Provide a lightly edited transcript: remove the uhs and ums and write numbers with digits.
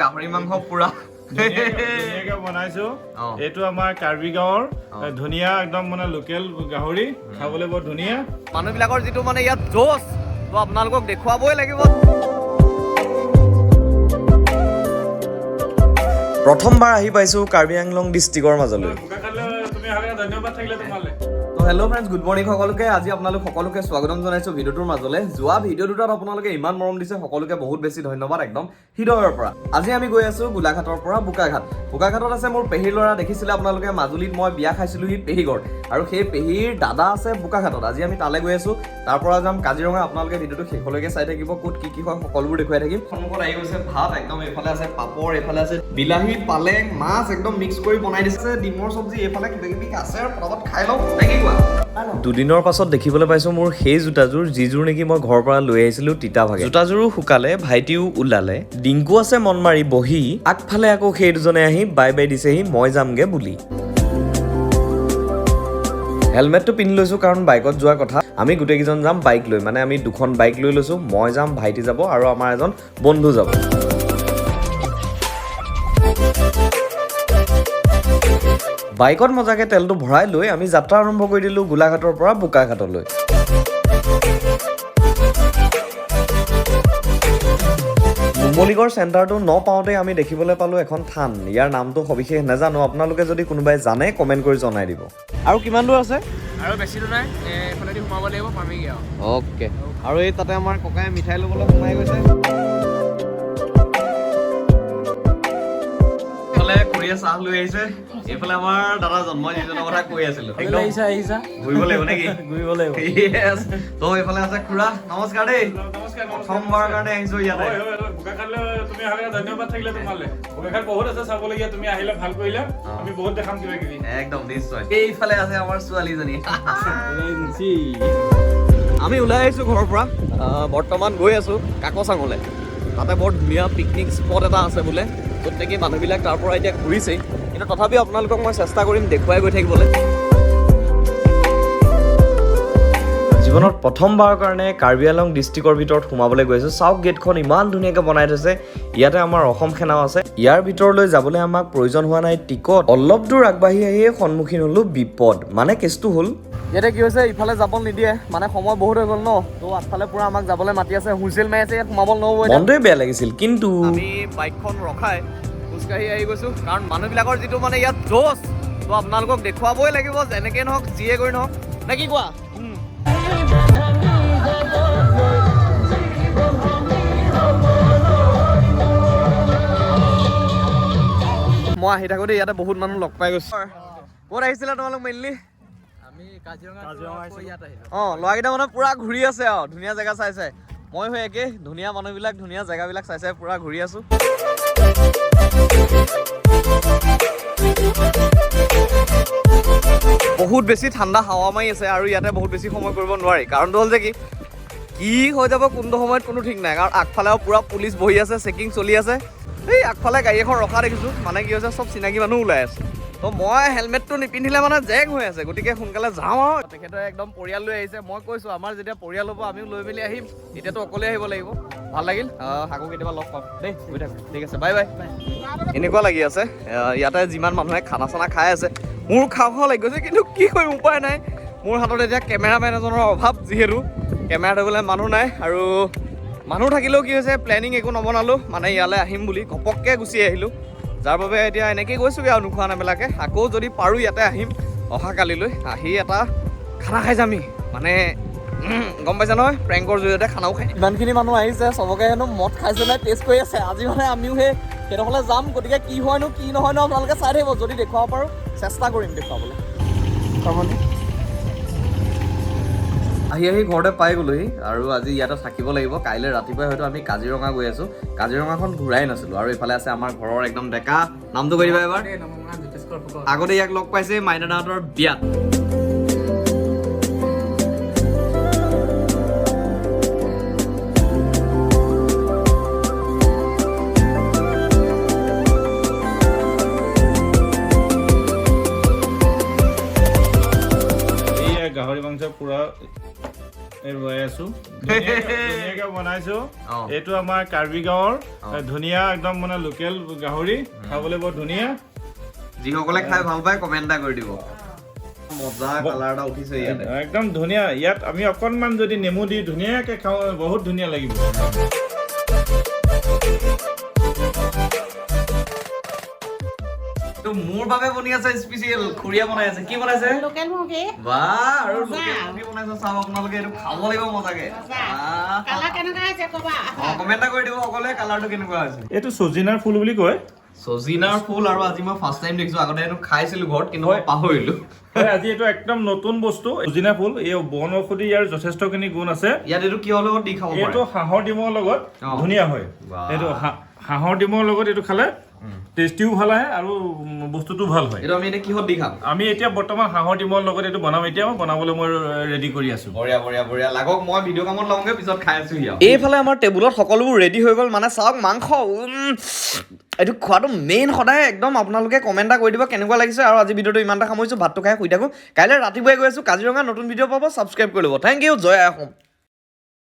গাহৰি মাংস পুৰা ধুনীয়াকে বনাইছো এইটো আমাৰ কাৰ্বি গাঁৱৰ ধুনীয়া একদম মানে লোকেল গাহৰি খাবলৈ বৰ ধুনীয়া মানুহবিলাকৰ যিটো মানে ইয়াত জোচ তো আপোনালোকক দেখুৱাবই লাগিব প্ৰথমবাৰ আহি পাইছো কাৰ্বি আংলং ডিষ্ট্ৰিক্টৰ মাজলৈ তুমি হালে ধন্যবাদ থাকিলে তোমালে তো হেল্ল' ফ্ৰেণ্ডছ গুড মৰ্ণিং সকলোকে আজি আপোনালোক সকলোকে স্বাগতম জনাইছো ভিডিঅ'টোৰ মাজলৈ যোৱা ভিডিঅ' দুটাত আপোনালোকে ইমান মৰম দিছে সকলোকে বহুত বেছি ধন্যবাদ একদম হৃদয়ৰ পৰা আজি আমি গৈ আছো গোলাঘাটৰ পৰা বোকাঘাটত আছে মোৰ পেহীৰ ল'ৰা দেখিছিলে আপোনালোকে মাজুলীত মই বিয়া খাইছিলো সি পেহীঘৰত আৰু সেই পেহীৰ দাদা আছে বোকাঘাটত আজি আমি তালৈ গৈ আছো তাৰ পৰা যাম কাজিৰঙা আপোনালোকে ভিডিঅ'টো শেষলৈকে চাই থাকিব ক'ত কি হয় সকলোবোৰ দেখুৱাই থাকিম সন্মুখত আহি গৈছে ভাত একদম এইফালে আছে পাপৰ এইফালে আছে বিলাহী পালেং মাছ একদম মিক্স কৰি বনাই দিছে ডিমৰ চব্জি এইফালে কিবা কিবি আছে আৰু পটাপট খাই লওঁ নে কি কোৱা দুদিনৰ পাছত দেখিবলৈ পাইছো মোৰ সেই জোতাযোৰ যিযোৰ নেকি মই ঘৰৰ পৰা লৈ আহিছিলো তিতা ভাগে জোতাযোৰো শুকালে ভাইটিও ওলালে ডিংকু আছে মন মাৰি বহি আগফালে আকৌ সেই দুজনে আহি বাই বাই দিছেহি মই যামগে বুলি হেলমেটটো পিন্ধি লৈছো কাৰণ বাইকত যোৱাৰ কথা আমি গোটেইকেইজন যাম বাইক লৈ মানে আমি দুখন বাইক লৈ লৈছো মই যাম ভাইটি যাব আৰু আমাৰ এজন বন্ধু যাব বাইকত মজাকে তেলটো ভৰাই লৈ আমি যাত্ৰা আৰম্ভ কৰি দিলো গোলাঘাটৰ পৰা বোকাঘাটলৈ নুমলীগড় চেণ্টাৰটো নপাওঁতে আমি দেখিবলৈ পালো এখন থান ইয়াৰ নামটো সবিশেষ নাজানো আপোনালোকে যদি কোনোবাই জানে কমেণ্ট কৰি জনাই দিব আৰু কিমান দূৰ আছে আৰু বেছি দূৰ নাই এফালেদি সোমাব লাগিব পামেগৈ আৰু অ'কে আৰু এই তাতে আমাৰ ককাই মিঠাই ল'বলৈ সোমাই গৈছে চাহ লৈ আহিছে এইফালে আমাৰ দাদা জন্ম যিজনৰ কথা কৈ আছিলো ঘূৰিব লাগিব নেকি ঘূৰিব লাগিব তো এইফালে আছে খুৰা নমস্কাৰ দেই প্ৰথমবাৰ কাৰণে আহিছো ইয়াতে তুমি হালে ধন্যবাদ থাকিলে তোমালে বোকাখাট বহুত আছে চাবলগীয়া তুমি আহিলে ভাল কৰিলা আমি বহুত দেখাম কিবা কিবি একদম নিশ্চয় এইফালে আছে আমাৰ ছোৱালীজনী আমি ওলাই আহিছো ঘৰৰ পৰা বৰ্তমান গৈ আছো কাকচাঙলে তাতে বৰ ধুনীয়া পিকনিক স্পট এটা আছে বোলে প্ৰত্যেকে মানুহবিলাক তাৰ পৰা এতিয়া ঘূৰিছেই কিন্তু তথাপিও আপোনালোকক মই চেষ্টা কৰিম দেখুৱাই গৈ থাকিবলৈ জীৱনত প্ৰথমবাৰৰ কাৰণে কাৰ্বি আংলং ডিষ্ট্ৰিক্টৰ ভিতৰত সোমাবলৈ গৈছোঁ চাওক গেটখন ইমান ধুনীয়াকৈ বনাই থৈছে ইয়াতে আমাৰ অসম সেনাও আছে ইয়াৰ ভিতৰলৈ যাবলৈ আমাক প্ৰয়োজন হোৱা নাই টিকট অলপ দূৰ আগবাঢ়ি আহিয়ে সন্মুখীন হ'লো বিপদ মানে কেছটো হ'ল ইয়াতে কি হৈছে ইফালে যাব নিদিয়ে মানে সময় বহুত হৈ গ'ল ন তো আগফালে পুৰা আমাক যাবলৈ মাতি আছে হুইচেল মাৰি আছে ইয়াত সোমাব নহ'ব মনটোৱে বেয়া লাগিছিল কিন্তু আমি বাইকখন ৰখাই খোজকাঢ়ি আহি গৈছোঁ কাৰণ মানুহবিলাকৰ যিটো মানে ইয়াত জোচ তো আপোনালোকক দেখুৱাবই লাগিব যেনেকৈ নহওক যিয়ে কৰি নহওক নে কি কোৱা মই আহি থাকোঁতে ইয়াতে বহুত মানুহ লগ পাই গৈছো ক'ত আহিছিলে তোমালোক মেইনলি ল'ৰাকেইটা মানে পুৰা ঘূৰি আছে আৰু ধুনীয়া জেগা চাইছে মই হৈ একে ধুনীয়া মানুহবিলাক ধুনীয়া জেগাবিলাক চাইছে পুৰা ঘূৰি আছো বহুত বেছি ঠাণ্ডা হাৱা মাৰি আছে আৰু ইয়াতে বহুত বেছি সময় কৰিব নোৱাৰি কাৰণটো হ'ল যে কি হৈ যাব কোনটো সময়ত কোনো ঠিক নাই কাৰণ আগফালেও পুৰা পুলিচ বহি আছে চেকিং চলি আছে এই আগফালে গাড়ী এখন ৰখা দেখিছোঁ মানে কি হৈছে চব চিনাকি মানুহ ওলাই আছে তো মই হেলমেটটো নিপিন্ধিলে মানে জেং হৈ আছে গতিকে সোনকালে যাওঁ আৰু তেখেতে একদম পৰিয়াল লৈ আহিছে মই কৈছোঁ আমাৰ যেতিয়া পৰিয়াল হ'ব আমিও লৈ মেলি আহিম এতিয়াতো অকলে আহিব লাগিব ভাল লাগিল আকৌ কেতিয়াবা লগ পাম দেই গৈ থাকোঁ ঠিক আছে বাই বাই এনেকুৱা লাগি আছে ইয়াতে যিমান মানুহে খানা চানা খাই আছে মোৰ খাওঁ লাগি গৈছে কিন্তু কি কৰিম উপায় নাই মোৰ হাতত এতিয়া কেমেৰামেন এজনৰ অভাৱ যিহেতু কেমেৰা ধৰিবলৈ মানুহ নাই আৰু মানুহ থাকিলেও কি হৈছে প্লেনিং একো নবনালোঁ মানে ইয়ালৈ আহিম বুলি ঘপককৈ গুচি আহিলোঁ যাৰ বাবে এতিয়া এনেকৈ গৈছোগৈ আৰু নোখোৱা নেমেলাকৈ আকৌ যদি পাৰোঁ ইয়াতে আহিম অহাকালিলৈ আহি এটা খানা খাই যামি মানে গম পাইছা নহয় প্ৰেংকৰ জৰিয়তে খানাও খাই ইমানখিনি মানুহ আহিছে চবকে হেনো মদ খাইছে নাই টেষ্ট কৰি আছে আজি মানে আমিও সেই সেইডোখৰলৈ যাম গতিকে কি হয়নো কি নহয়নো আপোনালোকে চাই থাকিব যদি দেখুৱাব পাৰোঁ চেষ্টা কৰিম দেখুৱাবলৈ আহি ঘৰতে পাই গ'লোহি আৰু আজি ইয়াতে থাকিব লাগিব কাইলৈ ৰাতিপুৱাই হয়তো আমি কাজিৰঙা গৈ আছোঁ কাজিৰঙাখন ঘূৰাই নাছিলোঁ আৰু এইফালে আছে আমাৰ ঘৰৰ একদম ডেকা নামটো কৈ দিবা এবাৰ আগতে ইয়াক লগ পাইছে মাইনাহঁতৰ বিয়াত গাহৰি মাংস পুৰা বনাই আছো ধুনীয়াকে বনাইছো এইটো আমাৰ কাৰ্বি গাঁৱৰ ধুনীয়া একদম মানে লোকেল গাহৰি খাবলৈ বৰ ধুনীয়া যিসকলে খাই ভাল পায় কমেণ্ট এটা কৰি দিব মজা কালাৰ এটা উঠিছে ইয়াতে একদম ধুনীয়া ইয়াত আমি অকণমান যদি নেমু দি ধুনীয়াকে খাওঁ বহুত ধুনীয়া লাগিব তো মোৰ বাবে বনি আছে স্পেচিয়েল খুৰিয়া বনাই আছে কি বনাইছে লোকেল মুৰ্গী বাহ আৰু লোকেল মুৰ্গী বনাইছে চাওক আপোনালোকে এইটো খাব লাগিব মজাকে কালাৰ কেনেকুৱা হৈছে ক'বা কমেণ্ট এটা কৰি দিব সকলোৱে কালাৰটো কেনেকুৱা হৈছে এইটো সজিনাৰ ফুল বুলি কয় সজিনাৰ ফুল আৰু আজি মই ফাৰ্ষ্ট টাইম দেখিছো আগতে এইটো খাইছিলো ঘৰত কিন্তু মই পাহৰিলো আজি এইটো একদম নতুন বস্তু সজিনা ফুল এই বন ঔষধি ইয়াৰ যথেষ্টখিনি গুণ আছে ইয়াত এইটো কিহৰ লগত দি খাব পাৰে এইটো হাঁহৰ ডিমৰ লগত ধুনীয়া হয় এইটো হাঁহৰ ডিমৰ লগত এইটো খালে টেষ্টিও ভাল আহে আৰু বস্তুটো ভাল হয় এইটো আমি এতিয়া কিহত দি খাম আমি এতিয়া বৰ্তমান হাঁহৰ ডিমৰ লগত এইটো বনাম এতিয়া বনাবলৈ মই ৰেডি কৰি আছো বঢ়িয়া বঢ়িয়া বঢ়িয়া লাগক মই ভিডিঅ' কামত লওঁগে পিছত খাই আছো ইয়াত এইফালে আমাৰ টেবুলত সকলোবোৰ ৰেডি হৈ গ'ল মানে চাওক মাংস এইটো খোৱাটো মেইন সদায় একদম আপোনালোকে কমেণ্ট এটা কৰি দিব কেনেকুৱা লাগিছে আৰু আজি ভিডিঅ'টো ইমানটা সামৰিছোঁ ভাতটো খাই শুই থাকোঁ কাইলৈ ৰাতিপুৱাই গৈ আছোঁ কাজিৰঙা নতুন ভিডিঅ' পাব ছাবস্ক্ৰাইব কৰি ল'ব থেংক ইউ জয় অসম